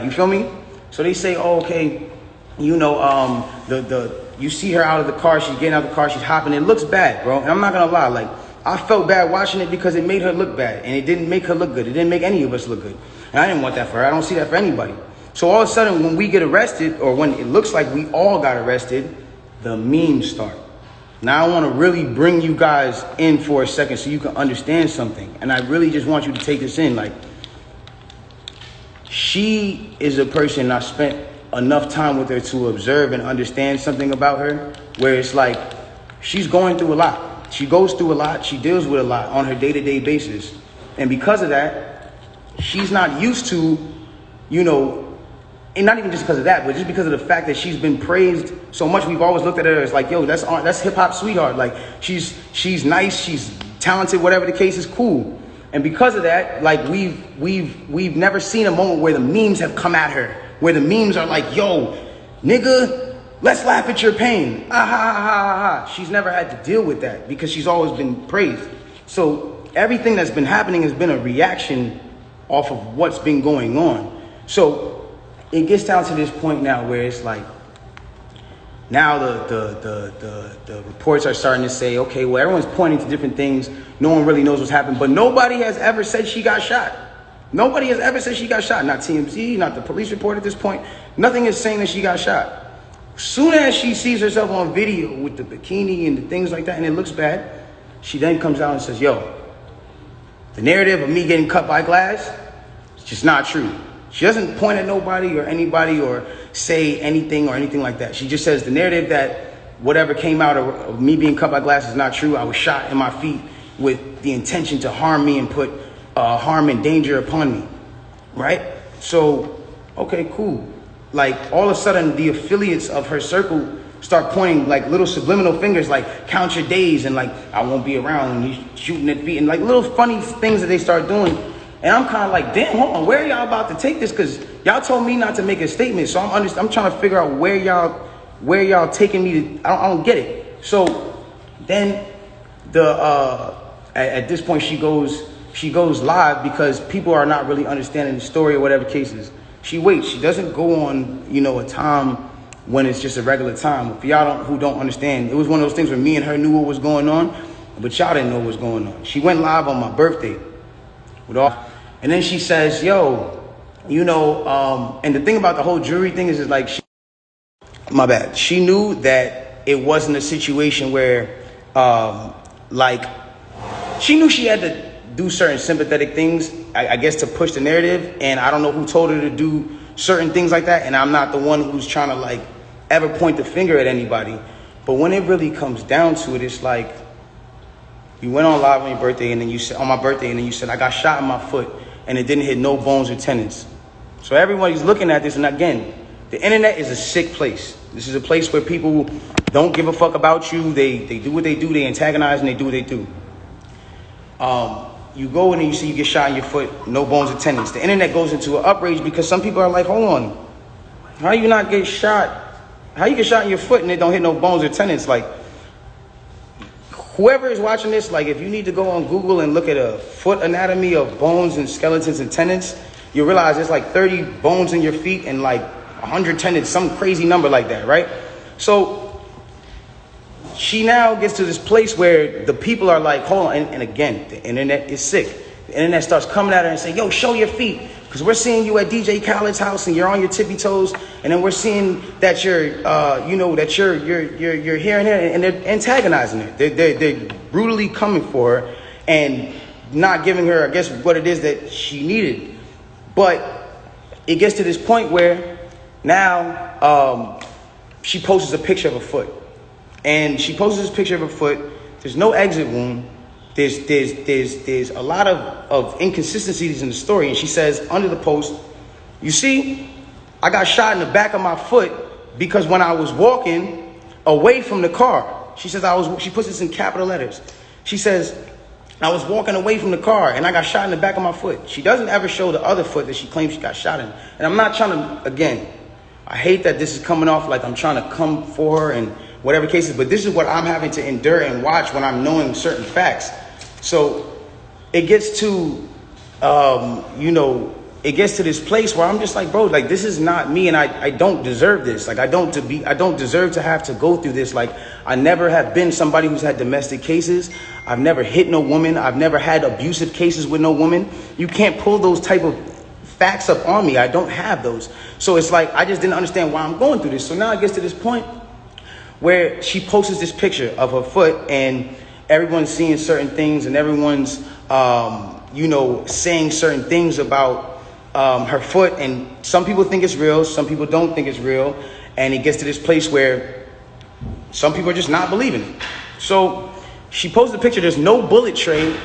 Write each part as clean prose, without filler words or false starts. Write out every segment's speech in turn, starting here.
You feel me? So they say, oh, okay, you know, you see her out of the car, she's getting out of the car, she's hopping. It looks bad, bro. And I'm not gonna lie, like, I felt bad watching it because it made her look bad, and it didn't make her look good. It didn't make any of us look good. And I didn't want that for her. I don't see that for anybody. So all of a sudden, when we get arrested, or when it looks like we all got arrested, the memes start. Now I want to really bring you guys in for a second so you can understand something. And I really just want you to take this in. Like, she is a person I spent enough time with her to observe and understand something about her, where it's like she's going through a lot. She goes through a lot. She deals with a lot on her day-to-day basis. And because of that, she's not used to, you know, and not even just because of that, but just because of the fact that she's been praised so much. We've always looked at her as like, yo, that's hip hop sweetheart. Like, she's nice, she's talented, whatever the case is, cool. And because of that, like, we've never seen a moment where the memes have come at her, where the memes are like, yo, nigga, let's laugh at your pain. Ah, ha, ha, ha, ha. She's never had to deal with that because she's always been praised. So everything that's been happening has been a reaction off of what's been going on. So it gets down to this point now where it's like, now the reports are starting to say, okay, well, everyone's pointing to different things. No one really knows what's happened, but nobody has ever said she got shot. Nobody has ever said she got shot. Not TMZ, not the police report at this point. Nothing is saying that she got shot. Soon as she sees herself on video with the bikini and the things like that, and it looks bad, she then comes out and says, yo, the narrative of me getting cut by glass, it's just not true. She doesn't point at nobody or anybody or say anything or anything like that. She just says the narrative that whatever came out of me being cut by glass is not true. I was shot in my feet with the intention to harm me and put harm and danger upon me, right? So, okay, cool. Like, all of a sudden, the affiliates of her circle start pointing like little subliminal fingers, like, count your days, and like, I won't be around when you shooting at feet, and like little funny things that they start doing. And I'm kind of like, damn, hold on, where are y'all about to take this? Because y'all told me not to make a statement, so I'm trying to figure out where y'all taking me to. I don't get it. So then at this point she goes live because people are not really understanding the story or whatever cases. She waits. She doesn't go on, you know, a time when it's just a regular time. For y'all who don't understand, it was one of those things where me and her knew what was going on, but y'all didn't know what was going on. She went live on my birthday with all. And then she says, yo, you know, and the thing about the whole jury thing is like, my bad. She knew that it wasn't a situation where, like, she knew she had to do certain sympathetic things, I guess, to push the narrative. And I don't know who told her to do certain things like that. And I'm not the one who's trying to, like, ever point the finger at anybody. But when it really comes down to it, it's like, you went on live on your birthday, and then you said, on my birthday, and then you said, I got shot in my foot, and it didn't hit no bones or tendons. So everybody's looking at this, and again, the internet is a sick place. This is a place where people don't give a fuck about you. They do what they do. They antagonize, and they do what they do. You go in and you see you get shot in your foot, no bones or tendons. The internet goes into an outrage because some people are like, hold on, how you not get shot? How you get shot in your foot and it don't hit no bones or tendons? Like, whoever is watching this, like, if you need to go on Google and look at a foot anatomy of bones and skeletons and tendons, you realize there's like 30 bones in your feet and like 100 tendons, some crazy number like that, right? So she now gets to this place where the people are like, hold on. And again, the internet is sick. The internet starts coming at her and saying, yo, show your feet. Because we're seeing you at DJ Khaled's house and you're on your tippy toes. And then we're seeing that you're, that you're here and there. And they're antagonizing her. They're brutally coming for her and not giving her, I guess, what it is that she needed. But it gets to this point where now she posts a picture of a foot. And she posts this picture of her foot. There's no exit wound. There's a lot of inconsistencies in the story. And she says under the post, you see, I got shot in the back of my foot because when I was walking away from the car, she says she puts this in capital letters. She says, I was walking away from the car and I got shot in the back of my foot. She doesn't ever show the other foot that she claims she got shot in. And I'm not trying to, again, I hate that this is coming off like I'm trying to come for her and whatever cases, but this is what I'm having to endure and watch when I'm knowing certain facts. So it gets to, it it gets to this place where I'm just like, bro, like, this is not me, and I don't deserve this. Like, I don't deserve to have to go through this. Like, I never have been somebody who's had domestic cases. I've never hit no woman. I've never had abusive cases with no woman. You can't pull those type of facts up on me. I don't have those. So it's like, I just didn't understand why I'm going through this. So now it gets to this point where she posts this picture of her foot, and everyone's seeing certain things, and everyone's, saying certain things about her foot, and some people think it's real, some people don't think it's real, and it gets to this place where some people are just not believing it. So she posted a picture. There's no bullet tray.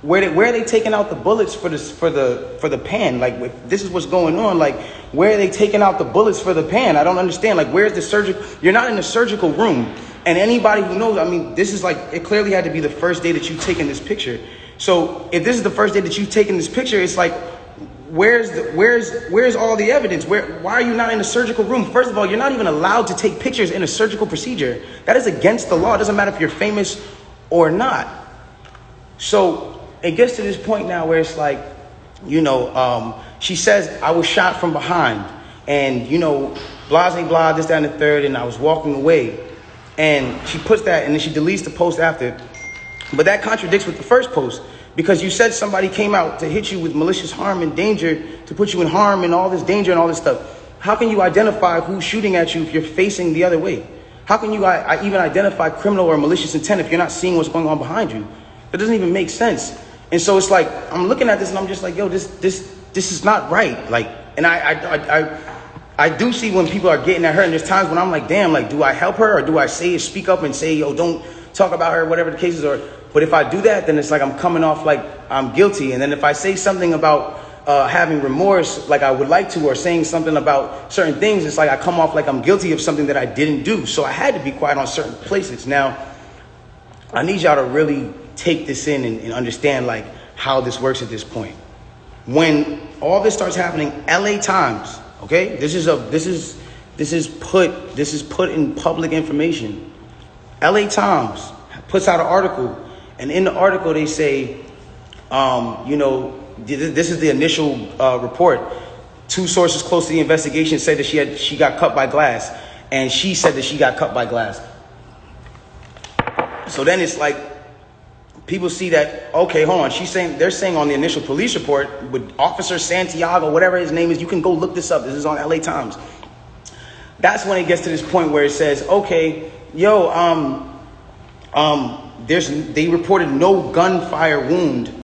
Where are they taking out the bullets for the pan? Like, if this is what's going on, like, where are they taking out the bullets for the pan? I don't understand. Like, where's the surgical? You're not in the surgical room. And anybody who knows, I mean, this is like, it clearly had to be the first day that you've taken this picture. So if this is the first day that you've taken this picture, it's like, where's all the evidence? Why are you not in the surgical room? First of all, you're not even allowed to take pictures in a surgical procedure. That is against the law. It doesn't matter if you're famous or not. So it gets to this point now where it's like, she says, I was shot from behind, and, blah, blah, this, that, and the third, and I was walking away. And she puts that, and then she deletes the post after. But that contradicts with the first post, because you said somebody came out to hit you with malicious harm and danger, to put you in harm and all this danger and all this stuff. How can you identify who's shooting at you if you're facing the other way? How can you even identify criminal or malicious intent if you're not seeing what's going on behind you? That doesn't even make sense. And so it's like, I'm looking at this and I'm just like, yo, this is not right. Like, and I do see when people are getting at her, and there's times when I'm like, damn, like, do I help her, or do I speak up and say, yo, don't talk about her, whatever the case is? But if I do that, then it's like I'm coming off like I'm guilty. And then if I say something about having remorse, like I would like to, or saying something about certain things, it's like I come off like I'm guilty of something that I didn't do. So I had to be quiet on certain places. Now, I need y'all to really take this in and understand like how this works at this point. When all this starts happening, LA Times, okay, this is put in public information. LA Times puts out an article, and in the article they say, this is the initial report. Two sources close to the investigation said that she got cut by glass, and she said that she got cut by glass. So then it's like, people see that, okay, hold on. They're saying on the initial police report with Officer Santiago, whatever his name is, you can go look this up. This is on LA Times. That's when it gets to this point where it says, okay, yo, they reported no gunfire wound